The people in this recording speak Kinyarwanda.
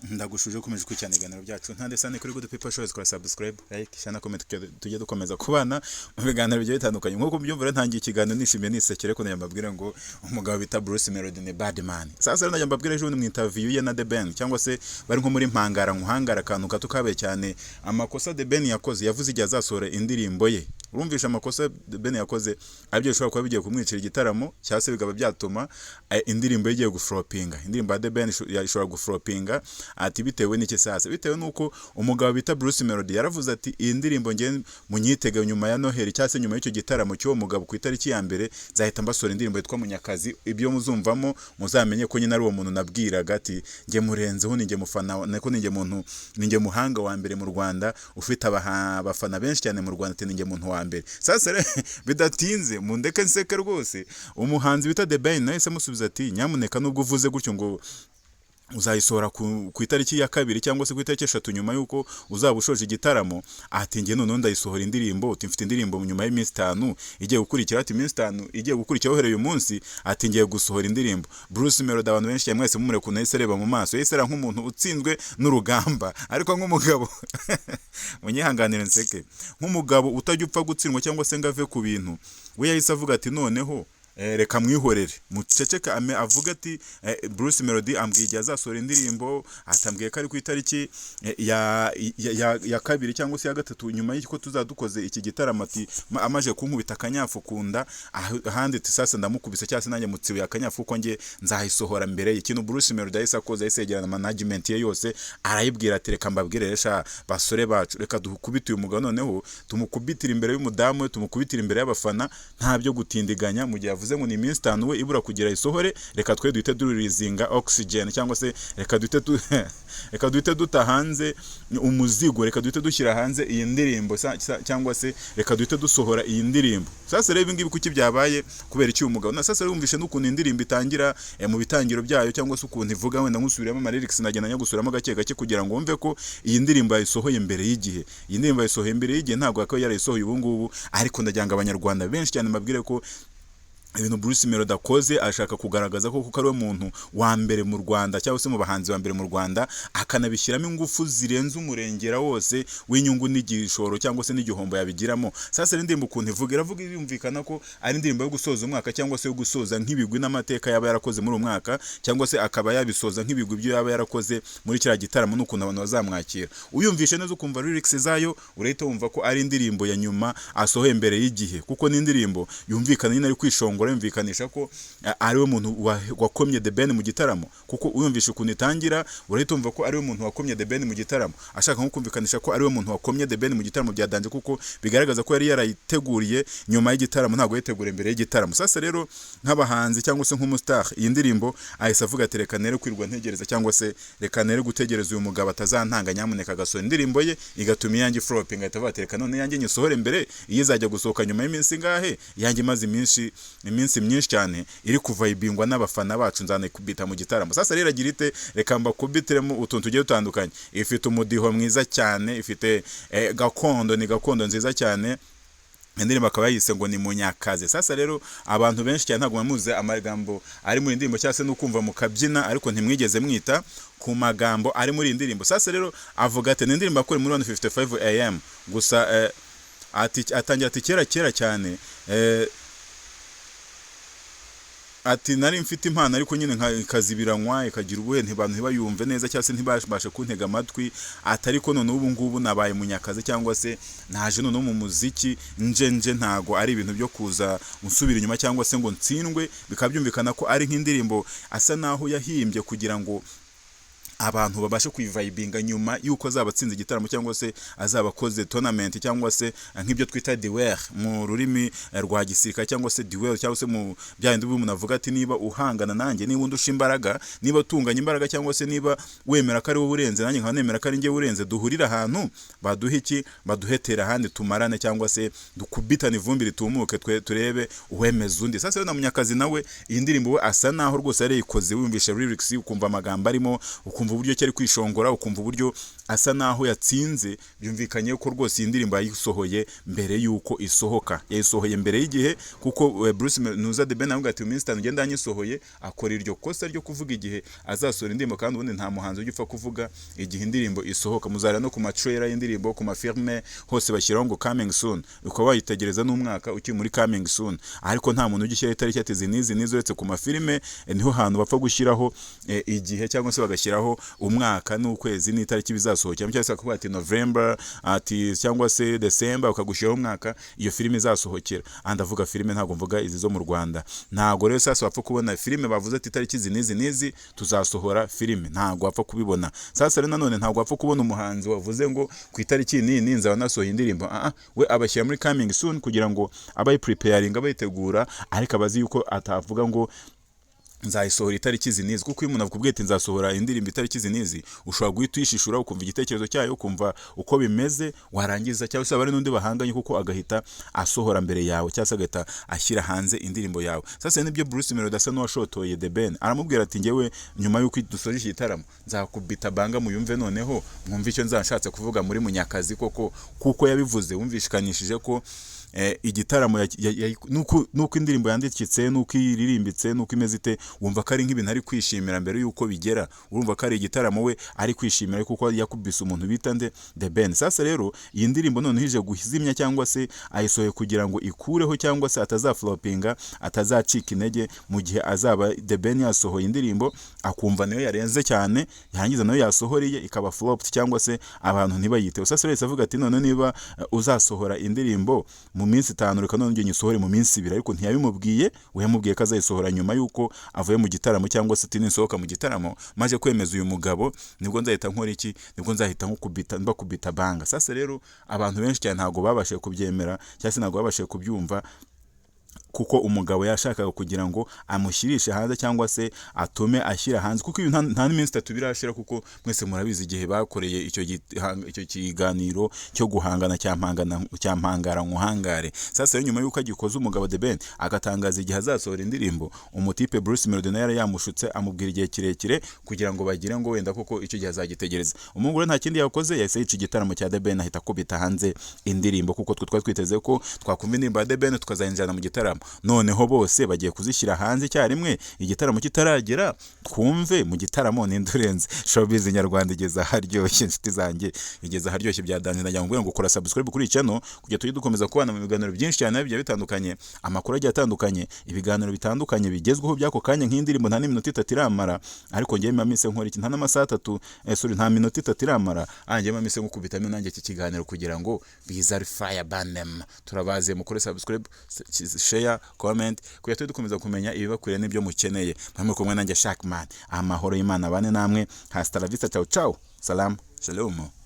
ndagushuje ukomeje kwicana ibiganiro byacu ntande sane kuri Good People Show kora subscribe like share na comment tujye dukomeza kubana mu biganiro bigiye bitandukanye nkuko byumvira ntangiye ikiganiro nishimiye nisekere ko nyambabwira ngo umugabo bita Bruce Melody ni bad man. Sasa rero nyambabwira ejo mu interview ye na The Ben cyangwa se bari nko muri mpangara nkuhangara akantu gato kabe cyane amakosa The Ben yakoze yavuze igihe azasora indirimbo ye. Urumvisha amakosa The Ben yakoze abyo ushobora kuba bigiye kumwicira igitaramo cyase bigaba byatuma indirimbo igiye guflopinga. Indirimbo ya The Ben yashobora guflopinga ati bitewe n'iki sasa bitewe nuko umugabo bita Bruce Melody yaravuze ati iyi ndirimbo nge munyitega nyuma ya Noheli cyase nyuma y'icyo gitaramo cyo mugabo ku itariki ya mbere zahita mbasora indirimbo yitwa Munyakazi. Ibyo muzumvamo muzamenye ko nyine ari uwo muntu nabwiraga ati nge murenzeho ninge mufana nako ninge muntu ninge muhanga wa mbere mu Rwanda ufite abafana benshi cyane mu Rwanda ati ninge muntu wa mbere. Sasa bidatinze mundeke nseke rwose umuhanzi bita The Ben nahise musubiza ati nyamuneka nubwo uvuze gutyo ngo uzayisora ku itariki ya kabiri cyangwa se ku itariki 3 nyuma yuko uzabushoje igitaramo ati nge none ndayisohora indirimbo uti mfite indirimbo nyuma y'iminsi 5 igiye gukurikira ati iminsi 5 igiye gukurikira uhereye uyu munsi ati ngiye gusohora indirimbo. Bruce Melody abantu benshi mwese mumure ku nahise reba mu maso yesera nk'umuntu utsinzwe n'urugamba ariko nk'umugabo munyihanganire nseke nk'umugabo utajya upfa gutsindwa cyangwa se ngave ku bintu we yahise avuga ati noneho reka mwihorere muceceka avuga ati Bruce Melody ambwiye azasora indirimbo atambwiye ko ari ku itariki ya kabiri cyangwa se ya gatatu nyuma y'iko tuzadukoze iki gitaramo ati amaje kunkubita akanyafu kunda ahandi sasa ndamukubise cyase nanjye mutsiwe akanyafu ko nge nzahisohora mbere ikintu Bruce Melody yahise akoze yahise management ye yose arayibwira ati reka mbabwire resha basore bacu reka dukubite uyu mugabo noneho tumukubitira imbere y'umudamu we tumukubitira imbere y'abafana nta byo gutindiganya mu gihe ngo ni iminsi 5 we ibura kugira isohore reka twe duhite duririzinga oxygen cyangwa se reka duhite dutahanze umuzigo reka duhite dushyira hanze iyi ndirimbo cyangwa se reka duhite dusohora iyi ndirimbo. Sasa rero ibingibi kuki byabaye kubera iki umugabo na sasa rumvishe n'ukuntu indirimbo itangira mu bitangiro byayo cyangwa se ukuntu ivuga wenda ngusubiramo ama lyrics nagenda nyagusubiramo gake gake kugira ngo wumve ko iyi ndirimbo yayisohoye mbere y'igihe. Iyi ndirimbo yayisohoye mbere y'igihe ntabwo akaba yarayisohoye ubu ngubu ariko ndajyanga abanyarwanda benshi cyane mabwire ko ibintu Bruce Melody akoze ashaka kugaragaza ko kuko ari umuntu wa mbere mu Rwanda cyangwa se mu bahanzi wa mbere mu Rwanda akanabishyiramo ingufu zirenze umurengera wose w'inyungu n'igishoro cyangwa se n'igihombo yabigiramo. Sasa indirimbo ukuntu iravuga yumvikana ko ari indirimbo yo gusoza umwaka cyangwa se yo gusoza nk'ibigwi n'amateka yaba yarakoze muri umwaka cyangwa se akaba yabisoza nk'ibigwi byo yaba yarakoze muri kiriya gitaramo n'ukuntu abantu bazamwakira. Uyumvishe neza ukumva lyrics zayo urahita wumva ko ari indirimbo ya nyuma asohoye mbere y'igihe kuko ni indirimbo yumvikana nyine ari kwishongora yumvikanisha ko ari we muntu wakomye The Ben mu gitaramo kuko uyumvisha ukuntu itangira urahita umva ko ari we muntu wakomye The Ben mu gitaramo ashaka nko kumvikanisha ko ari we muntu wakomye The Ben mu gitaramo byadanje kuko bigaragaza ko yari yarayiteguriye nyuma y'igitaramo ntago yitegura imbere y'igitaramo. Sasa rero nk'abahanzi cyangwa se nk'umustar iyi ndirimbo ahise avuga ati reka nere kwirwa ntegereza cyangwa se reka nere gutegereza uyu mugabo atazantanga nyamuneka gasora indirimbo ye igatuma yanjye flopping ahita reka none yanjye nyisohore mbere izajya gusohoka nyuma y'iminsi ngahe yanjye maze iminsi myinshi cyane iri kuva ibingwa n'abafana bacu nzane kubita mu gitaramo. Sasa rero agira ite reka mbakubitiremo utuntu tugiye dutandukanye ifite umudiho mwiza cyane ifite gakondo ni gakondo nziza cyane indirimbo akaba yise ngo ni Munyakazi. Sasa rero abantu benshi cyane ntabwo bamuze amagambo ari muri indirimbo cyase no kumva mukabyina ariko ntimwigeze mwita ku magambo ari muri indirimbo. Sasa rero avuga ati indirimbo akora muri 1:55 am gusa atangira ati kera cyane ati nari mfite impano ariko nyine nkazibiranywa ikagira ubuhe ntibantu ntibayumve neza cyase ntibashe kuntega amatwi atari ko none ubu ngubu nabaye Munyakazi cyangwa se naje none mu muziki nje ntago ari ibintu byo kuza unsubira inyuma cyangwa se ngo ntsindwe bikabyumvikana ko ari nk'indirimbo asa naho yahimbye kugira ngo abantu babashe kwivibinga nyuma yuko azabatsinze igitaramo cyangwa se azabakoze tournament cyangwa se nk'ibyo twita duel mu rurimi rwa gisirikare cyangwa se duel cyangwa se mu byandi umuntu avuga ati niba uhangana nanjye niba undusha imbaraga niba tunganya imbaraga cyangwa se niba wemera ko ari wowe urenze nanjye nkanemera ko ari njye urenze duhurira ahantu baduhiki baduhetera handi tumarane cyangwa se dukubitane ivumbi ritumuke turebe uwemeza undi. Sasa na Munyakazi nawe iyi ndirimbo we asa naho rwose yari yikoze wumvisha lyrics ukumva amagambo arimo ukumva ukumva uburyo cyari kwishongora, ukumva uburyo asa naho yatsinze. Byumvikanye ko rwose iyi ndirimbo yayisohoye mbere yuko isohoka, yayisohoye mbere y'igihe, kuko Bruce Nuza The Ben avuga ati mu minsi 5 ngenda yanyisohoye. Akora iryo kosa ryo kuvuga igihe azasohora indirimbo, kandi ubundi nta muhanzi ujya upfa kuvuga igihe indirimbo isohoka. Muzara no ku matrailer y'indirimbo, ku mafilme hose bashyiraho ngo coming soon, uko wayitegereza n'umwaka ukiri muri coming soon, ariko nta muntu ugishyira itariki ati zinizi uretse ku mafilme niho hantu bapfa gushyiraho igihe, cyangwa se bagashyiraho umwaka n'ukwezi n'itariki bizasohokera, cyangwa se bakavuga ati November ati cyangwa se December, ukagushyiraho umwaka iyo filime izasohokera. Ndavuga filime, ntabwo mvuga izi zo mu Rwanda. Ntabwo rero sasa wapfa kubona filime bavuze ati itariki zinizi tuzasohora filime, ntabwo wapfa kubibona. Sasa rero nanone ntabwo wapfa kubona umuhanzi wavuze ngo ku itariki nini nzaba nasohoye indirimbo. We abashyira muri coming soon kugira ngo abayi preparing, abayitegura, ariko abazi yuko atavuga ngo nzayisohora itariki zinizi, kuko iyo umuntu akubwiye ati nzasohora indirimbo itariki zinizi, ushobora guhita uyishishura, ukumva igitekerezo cyayo, ukumva uko bimeze, warangiza cyangwa se abari n'undi bahanganye, kuko agahita asohora mbere yawe, cyangwa se agahita ashyira hanze indirimbo yawe. Sasa nibyo Bruce Melody asa n'uwashotoye The Ben, aramubwira ati ngewe nyuma y'uko dusoje iki gitaramo nzakubita banga muyumve, noneho mwumve icyo nzashatse kuvuga muri Munyakazi koko, kuko yabivuze wumvishikanishije ko igitaramo nuko indirimbo yandikitse, nuko iririmbitse, nuko imeze ite, wumva ko ari nk'ibintu ari kwishimira mbere yuko bigera. Urumva ko ari igitaramo we ari kwishimira, kuko yakubise umuntu bita nde The Ben. Sasa rero iyi ndirimbo none hije guhizimya, cyangwa se ayisohoye kugira ngo ikureho, cyangwa se atazaflopinga, atazacika intege mu gihe azaba The Ben yasohoye indirimbo akumva nayo yarenze cyane, yarangiza nayo yasohoriye ikaba flopped, cyangwa se abantu ntibayiteho. Sasa rero avuga ati none niba uzasohora indirimbo mu minsi 5, reka none ngisohore mu minsi 2, ariko ntiyabimubwiye. We yamubwiye ko azayisohora nyuma yuko avuye mu gitaramo, cyangwa se tinisohoka mu gitaramo, maje kwemeza uyu mugabo, nibwo nzahita nkora iki, nibwo nzahita nkukubita banga. Sasa rero abantu benshi cyane ntago babashe kubyemera, cyangwa se ntago babashe kubyumva, kuko umugabo yashakaga kugira ngo amushyirishe hanze, cyangwa se atume ashyira hanze, kuko nta n'iminsi 3 birashira, kuko mwese murabizi igihe bakoreye icyo kiganiro cyo guhangana cyampangara nkuhangare. Sasa rero nyuma yuko agikoze umugabo The Ben agatangaza igihe azasohora indirimbo, umutipe Bruce Melody nayo yamushutse, amubwira igihe kirekire kugira ngo bagire ngo wenda koko icyo gihe azagitegereza. Umugore nta kindi yakoze, yahise yica igitaramo cya The Ben, ahita kubita hanze indirimbo, kuko twari twiteze ko twakumva indirimbo ya The Ben tukazayinjana mu gitaramo. Noneho bose bagiye kuzishyira hanze icyarimwe, igitaramo kitaragera, twumve mu gitaramo n'indurenze. Showbiz nyarwanda igeza haryoshye, inshuti zanjye, igeza haryoshye bya danje. Najya ngo gukora subscribe kuri channel kugira tujye dukomeza kubana mu biganiro byinshi cyane bigiye bitandukanye, amakuru agiye atandukanye, ibiganiro bitandukanye bigezweho byako kanya, nk'indirimbo nta n'iminota 3 iramara, ariko ngiye mamise nkora iki, nta n'amasaha 3 nta minota 3 iramara, ngiye mamise nkukubitamo nanjye iki kiganiro kugira ngo bizari fire banem. Turabaze mukore subscribe, share, comment, kugira tujye dukomeza kumenya ibibakwiriye n'ibyo mukeneye. Mwamwe kumwe nanjye Shackman, amahoro y'Imana bane namwe. Hasta la vista, ciao ciao, salam, shalom.